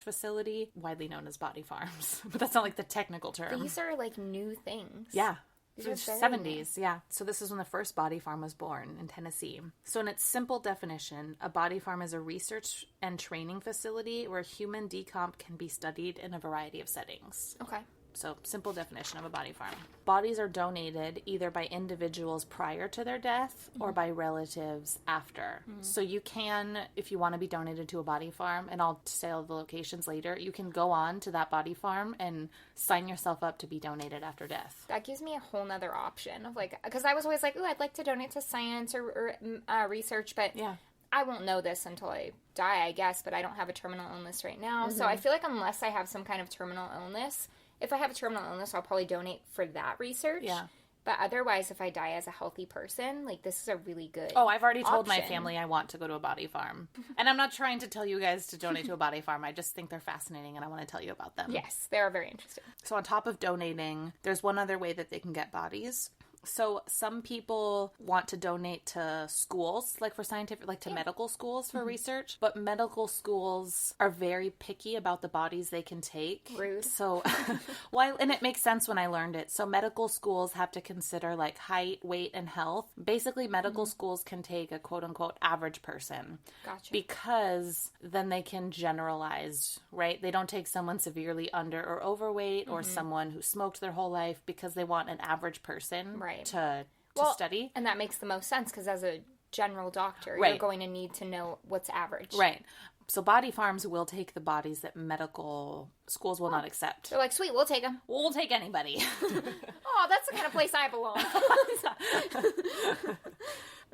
facility, widely known as body farms. But that's not like the technical term. These are like new things. Yeah. These So are 70s, yeah. So this is when the first body farm was born in Tennessee. So in its simple definition, a body farm is a research and training facility where human decomp can be studied in a variety of settings. Okay. So, simple definition of a body farm. Bodies are donated either by individuals prior to their death or by relatives after. So you can, if you want to be donated to a body farm, and I'll say all the locations later, you can go on to that body farm and sign yourself up to be donated after death. That gives me a whole nother option of like, because I was always like, ooh, I'd like to donate to science or research, but Yeah. I won't know this until I die, I guess, but I don't have a terminal illness right now. So I feel like unless I have some kind of terminal illness, if I have a terminal illness, I'll probably donate for that research. Yeah. But otherwise, if I die as a healthy person, like, this is a really good Oh, I've already told my option. family I want to go to a body farm. And I'm not trying to tell you guys to donate to a body farm. I just think they're fascinating and I want to tell you about them. Yes, they are very interesting. So on top of donating, there's one other way that they can get bodies. So some people want to donate to schools, like for scientific, like to medical schools for research, but medical schools are very picky about the bodies they can take. Rude. So, and it makes sense when I learned it. So medical schools have to consider like height, weight, and health. Basically, medical schools can take a quote unquote average person. Gotcha. Because then they can generalize, right? They don't take someone severely under or overweight or someone who smoked their whole life because they want an average person. Right. To study. And that makes the most sense because as a general doctor, Right. you're going to need to know what's average. Right. So body farms will take the bodies that medical schools will not accept. They're like, sweet, we'll take them. We'll take anybody. Oh, that's the kind of place I belong.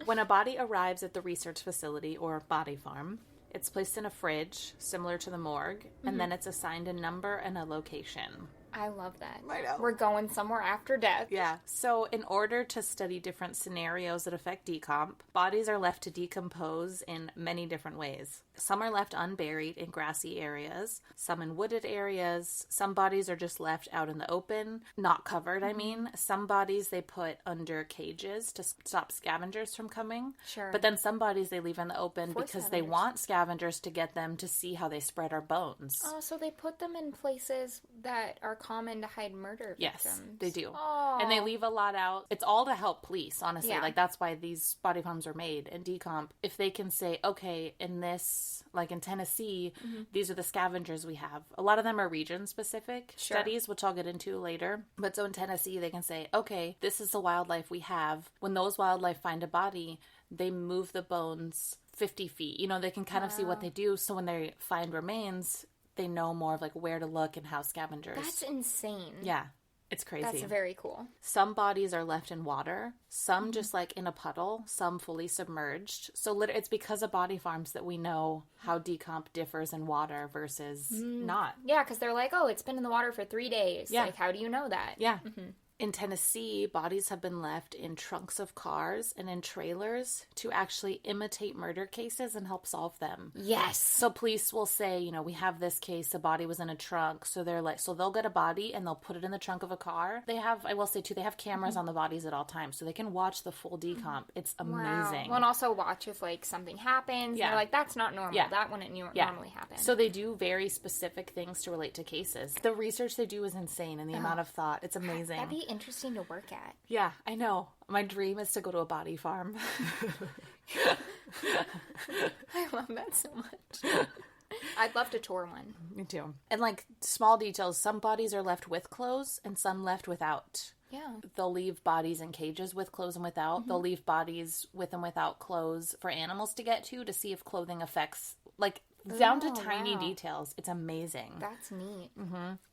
When a body arrives at the research facility or body farm, it's placed in a fridge, similar to the morgue, and then it's assigned a number and a location. I love that. I know. We're going somewhere after death. Yeah. So in order to study different scenarios that affect decomp, bodies are left to decompose in many different ways. Some are left unburied in grassy areas, some in wooded areas. Some bodies are just left out in the open, not covered, I mean. Some bodies they put under cages to stop scavengers from coming. Sure. But then some bodies they leave in the open For because they scavengers. want scavengers to get them to see how they spread our bones. Oh, so they put them in places that are common to hide murder victims. Yes, they do. Oh. And they leave a lot out. It's all to help police, honestly. Yeah. Like, that's why these body farms are made. And decomp, if they can say, okay, in this, like in Tennessee, these are the scavengers we have. A lot of them are region-specific studies, which I'll get into later. But so in Tennessee, they can say, okay, this is the wildlife we have. When those wildlife find a body, they move the bones 50 feet. You know, they can kind of see what they do. So when they find remains, they know more of like where to look and how scavengers. That's insane. Yeah, it's crazy. That's very cool. Some bodies are left in water, some just like in a puddle, some fully submerged. So it's because of body farms that we know how decomp differs in water versus not. Yeah, because they're like, oh, it's been in the water for 3 days. Yeah. Like, how do you know that? Yeah. In Tennessee, bodies have been left in trunks of cars and in trailers to actually imitate murder cases and help solve them. Yes. So police will say, you know, we have this case, a body was in a trunk. So they're like, so they'll get a body and they'll put it in the trunk of a car. They have, I will say too, they have cameras on the bodies at all times. So they can watch the full decomp. It's amazing. Wow. Well, and also watch if, like, something happens. Yeah. And they're like, that's not normal. Yeah. That wouldn't normally happen. So they do very specific things to relate to cases. The research they do is insane and the amount of thought. It's amazing. That'd be interesting to work at. Yeah, I know. My dream is to go to a body farm. I love that so much. I'd love to tour one. Me too. And like small details, some bodies are left with clothes and some left without. Yeah. They'll leave bodies in cages with clothes and without. They'll leave bodies with and without clothes for animals to get to see if clothing affects, like, down to tiny details. It's amazing. That's neat.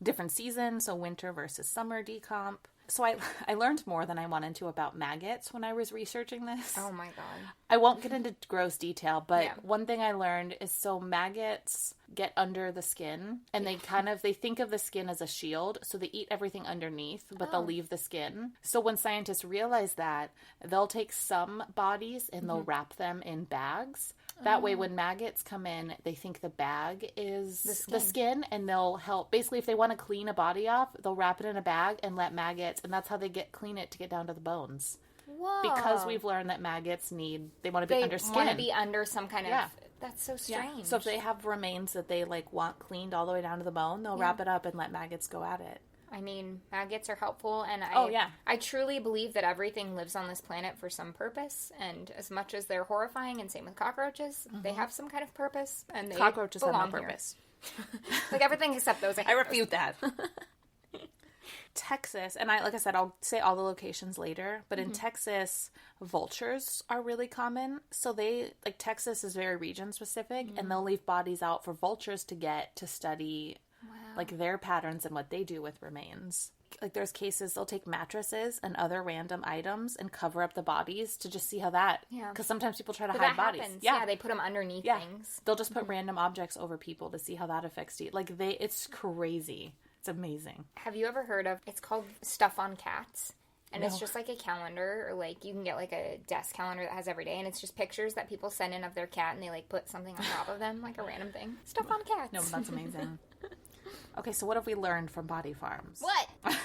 Different seasons, so winter versus summer decomp. So I learned more than I wanted to about maggots when I was researching this. Oh my god. I won't get into gross detail, but Yeah. one thing I learned is so maggots get under the skin and they think of the skin as a shield. So they eat everything underneath, but they'll leave the skin. So when scientists realize that, they'll take some bodies and they'll wrap them in bags. That way, when maggots come in, they think the bag is the skin, and they'll help. Basically, if they want to clean a body off, they'll wrap it in a bag and let maggots, and that's how they clean it to get down to the bones. Whoa. Because we've learned that maggots they want to be under skin. They want to be under some kind of That's so strange. Yeah. So if they have remains that they like want cleaned all the way down to the bone, they'll wrap it up and let maggots go at it. I mean, maggots are helpful, and I truly believe that everything lives on this planet for some purpose, and as much as they're horrifying, and same with cockroaches, they have some kind of purpose, and they cockroaches have no belong purpose. Like everything except those. I refute that. Texas, and like I said, I'll say all the locations later, but in Texas, vultures are really common. So Texas is very region specific, and they'll leave bodies out for vultures to get to study like their patterns and what they do with remains. Like there's cases they'll take mattresses and other random items and cover up the bodies to just see how that, because sometimes people try to hide bodies. Happens. Yeah, they put them underneath things. They'll just put random objects over people to see how that affects you. Like it's crazy. It's amazing. Have you ever heard of, it's called Stuff on Cats? And it's just like a calendar, or like you can get like a desk calendar that has every day, and it's just pictures that people send in of their cat, and they like put something on top of them, like a random thing. Stuff on Cats. No, that's amazing. Okay, so what have we learned from body farms? What?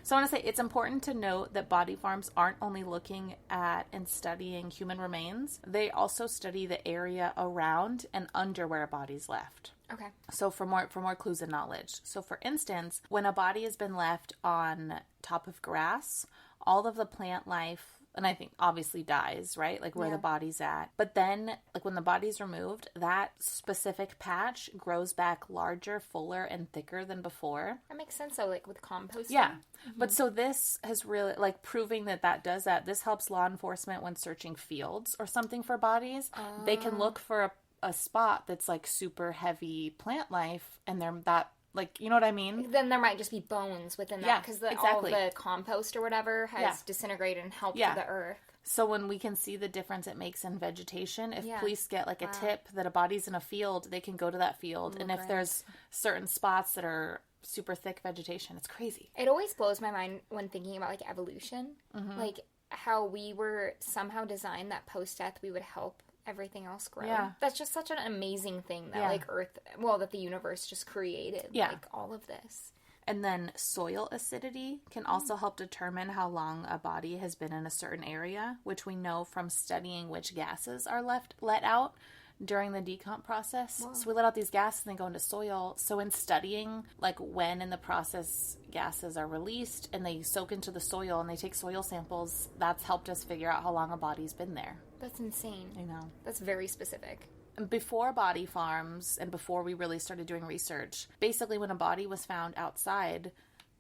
So I want to say it's important to note that body farms aren't only looking at and studying human remains. They also study the area around and under where a body's left. Okay. So for more clues and knowledge. So for instance, when a body has been left on top of grass, all of the plant life, and I think obviously dies, right? Like where the body's at. But then like when the body's removed, that specific patch grows back larger, fuller, and thicker than before. That makes sense though, like with composting. Yeah. But so this has really, like, proving that does that. This helps law enforcement when searching fields or something for bodies. They can look for a spot that's like super heavy plant life, and they're that, like, you know what I mean? Then there might just be bones within that, because all the compost or whatever has disintegrated and helped the earth. So when we can see the difference it makes in vegetation, if police get like a tip that a body's in a field, they can go to that field. And if there's certain spots that are super thick vegetation, it's crazy. It always blows my mind when thinking about like evolution, like how we were somehow designed that post-death we would help everything else grow. Yeah. That's just such an amazing thing that like Earth, that the universe just created, like all of this. And then soil acidity can also help determine how long a body has been in a certain area, which we know from studying which gases are let out during the decomp process. Whoa. So we let out these gases and they go into soil. So in studying like when in the process gases are released and they soak into the soil and they take soil samples, that's helped us figure out how long a body's been there. That's insane. I know. That's very specific. Before body farms and before we really started doing research, basically when a body was found outside,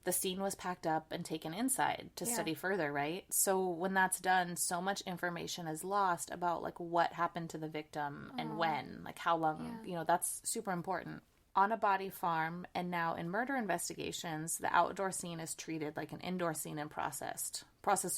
the scene was packed up and taken inside to study further, right? So when that's done, so much information is lost about like what happened to the victim and when, like how long, that's super important. On a body farm and now in murder investigations, the outdoor scene is treated like an indoor scene and processed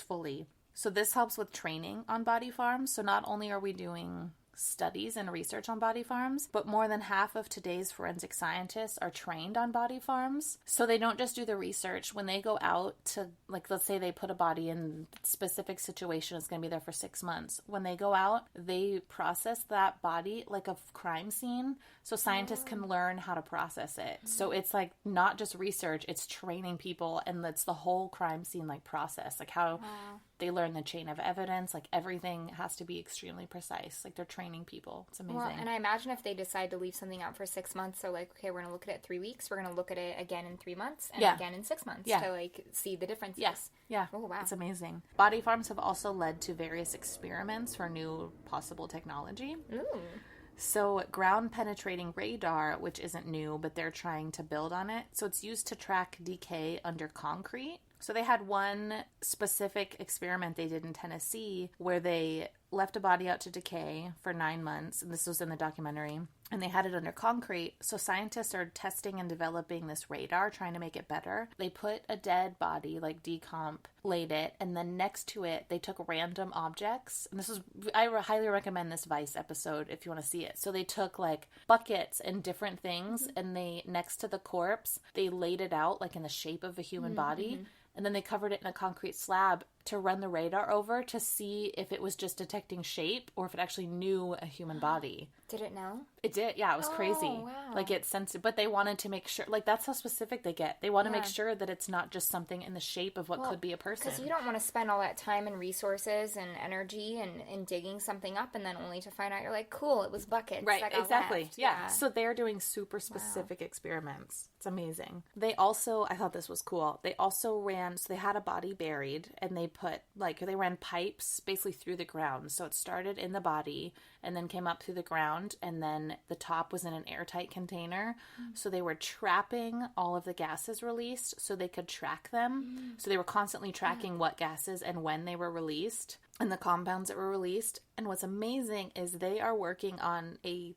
fully. So this helps with training on body farms. So not only are we doing studies and research on body farms, but more than half of today's forensic scientists are trained on body farms. So they don't just do the research. When they go out to, like, let's say they put a body in a specific situation, it's going to be there for 6 months. When they go out, they process that body like a crime scene so scientists can learn how to process it. So it's like not just research, it's training people, and it's the whole crime scene like process, like how they learn the chain of evidence, like everything has to be extremely precise. Like they're training people. It's amazing. Well, and I imagine if they decide to leave something out for 6 months, they're like, okay, we're going to look at it 3 weeks. We're going to look at it again in 3 months and again in 6 months to like see the differences. Yes. Yeah. Oh, wow. It's amazing. Body farms have also led to various experiments for new possible technology. Ooh. So ground penetrating radar, which isn't new, but they're trying to build on it. So it's used to track decay under concrete. So they had one specific experiment they did in Tennessee where they left a body out to decay for 9 months, and this was in the documentary, and they had it under concrete. So scientists are testing and developing this radar, trying to make it better. They put a dead body, like decomp, laid it, and then next to it, they took random objects. And I highly recommend this Vice episode if you want to see it. So they took like buckets and different things, and they, next to the corpse, they laid it out like in the shape of a human body. And then they covered it in a concrete slab to run the radar over to see if it was just detecting shape or if it actually knew a human body. Did it know? It did. Yeah, it was crazy. Wow. Like, it sensed it, but they wanted to make sure, like, that's how specific they get. They want to make sure that it's not just something in the shape of what could be a person. Because you don't want to spend all that time and resources and energy and digging something up and then only to find out you're like, cool, it was buckets. Right, exactly. Yeah. So they're doing super specific experiments. It's amazing. They also, I thought this was cool, they also ran, so they had a body buried and they put, like, they ran pipes basically through the ground. So it started in the body and then came up through the ground, and then the top was in an airtight container. So they were trapping all of the gases released so they could track them. So they were constantly tracking what gases and when they were released and the compounds that were released. And what's amazing is they are working on a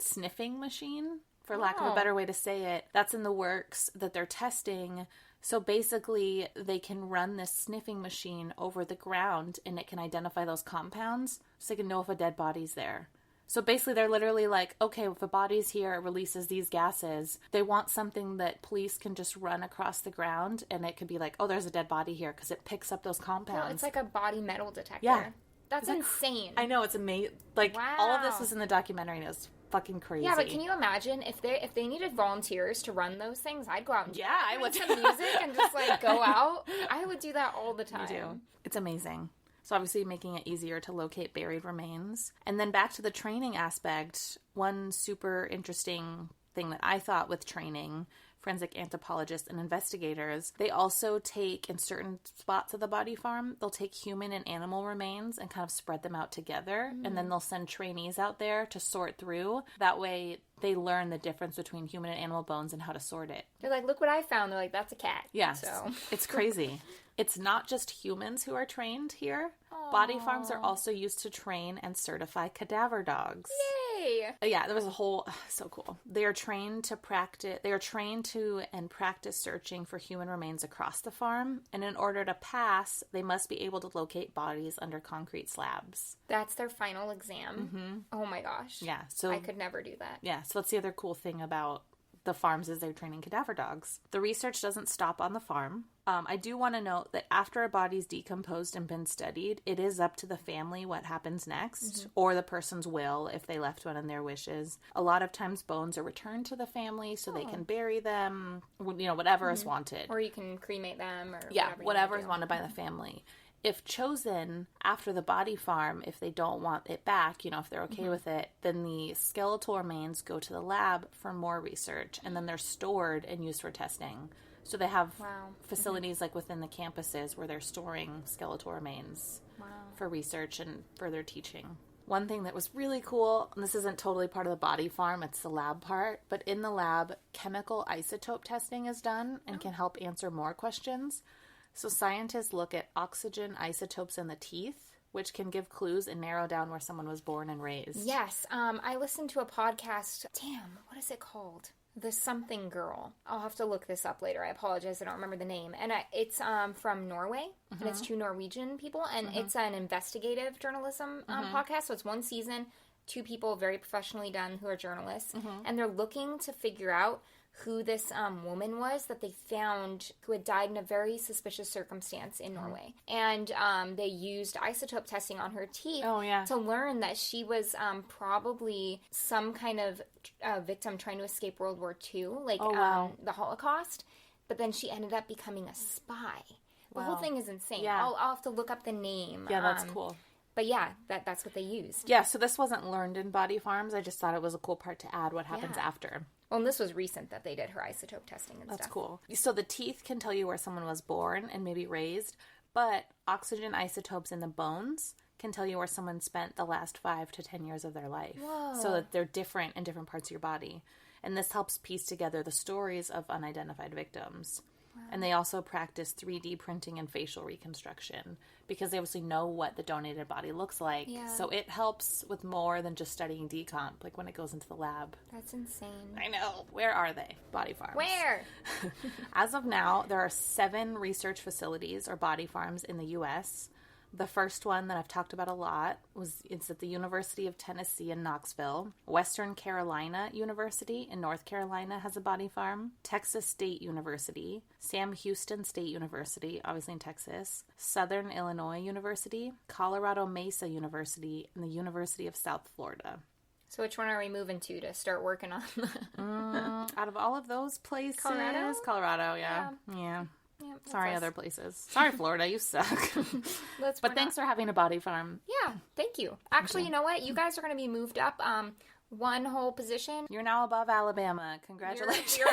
sniffing machine, for lack of a better way to say it. That's in the works that they're testing. So basically, they can run this sniffing machine over the ground and it can identify those compounds so they can know if a dead body's there. So basically, they're literally like, okay, if a body's here, it releases these gases. They want something that police can just run across the ground and it could be like, oh, there's a dead body here because it picks up those compounds. No, it's like a body metal detector. Yeah. That's insane. I know, it's amazing. Like, all of this was in the documentary and it was fucking crazy. Yeah, but can you imagine if they needed volunteers to run those things? I'd go out and I would some music and just like go out. I would do that all the time. Me too. It's amazing. So obviously making it easier to locate buried remains. And then back to the training aspect, one super interesting thing that I thought with training forensic anthropologists and investigators, they also take, in certain spots of the body farm, they'll take human and animal remains and kind of spread them out together. And then they'll send trainees out there to sort through. That way they learn the difference between human and animal bones and how to sort it. They're like, look what I found. They're like, that's a cat. Yeah, so. It's crazy. It's not just humans who are trained here. Aww. Body farms are also used to train and certify cadaver dogs. Yay! Yeah, there was a whole, so cool. They are trained to and practice searching for human remains across the farm. And in order to pass, they must be able to locate bodies under concrete slabs. That's their final exam. Mm-hmm. Oh my gosh. Yeah, so I could never do that. Yeah, so that's the other cool thing about the farms is they're training cadaver dogs. The research doesn't stop on the farm. I do want to note that after a body's decomposed and been studied, it is up to the family what happens next, or the person's will if they left one in their wishes. A lot of times bones are returned to the family so they can bury them, whatever is wanted. Or you can cremate them or whatever is wanted by the family. If chosen after the body farm, if they don't want it back, if they're okay with it, then the skeletal remains go to the lab for more research, and then they're stored and used for testing. So they have facilities like within the campuses where they're storing skeletal remains for research and further teaching. One thing that was really cool, and this isn't totally part of the body farm, it's the lab part, but in the lab, chemical isotope testing is done and can help answer more questions. So scientists look at oxygen isotopes in the teeth, which can give clues and narrow down where someone was born and raised. Yes. I listened to a podcast. Damn, what is it called? The Something Girl. I'll have to look this up later. I apologize. I don't remember the name. And it's from Norway, and it's 2 Norwegian people, and it's an investigative journalism podcast. So it's 1 season, 2 people very professionally done who are journalists, and they're looking to figure out who this woman was that they found who had died in a very suspicious circumstance in Norway. And they used isotope testing on her teeth to learn that she was probably some kind of victim trying to escape World War II, like the Holocaust. But then she ended up becoming a spy. The whole thing is insane. Yeah. I'll have to look up the name. Yeah, that's cool. But yeah, that's what they used. Yeah, so this wasn't learned in body farms. I just thought it was a cool part to add what happens after. Well, and this was recent that they did her isotope testing and stuff. That's cool. So the teeth can tell you where someone was born and maybe raised, but oxygen isotopes in the bones can tell you where someone spent the last 5 to 10 years of their life. Whoa. So that they're different in different parts of your body. And this helps piece together the stories of unidentified victims. Wow. And they also practice 3D printing and facial reconstruction because they obviously know what the donated body looks like. Yeah. So it helps with more than just studying decomp, like when it goes into the lab. That's insane. I know. Where are they? Body farms. Where? As of now, there are 7 research facilities or body farms in the U.S. The first one that I've talked about a lot it's at the University of Tennessee in Knoxville. Western Carolina University in North Carolina has a body farm. Texas State University. Sam Houston State University, obviously in Texas. Southern Illinois University. Colorado Mesa University, and the University of South Florida. So which one are we moving to start working on? Out of all of those places... Colorado, yeah. Yeah, sorry, other places. Sorry, Florida, you suck. But thanks for having a body farm. Yeah, thank you. Actually, you know what? You guys are going to be moved up one whole position. You're now above Alabama. Congratulations. You're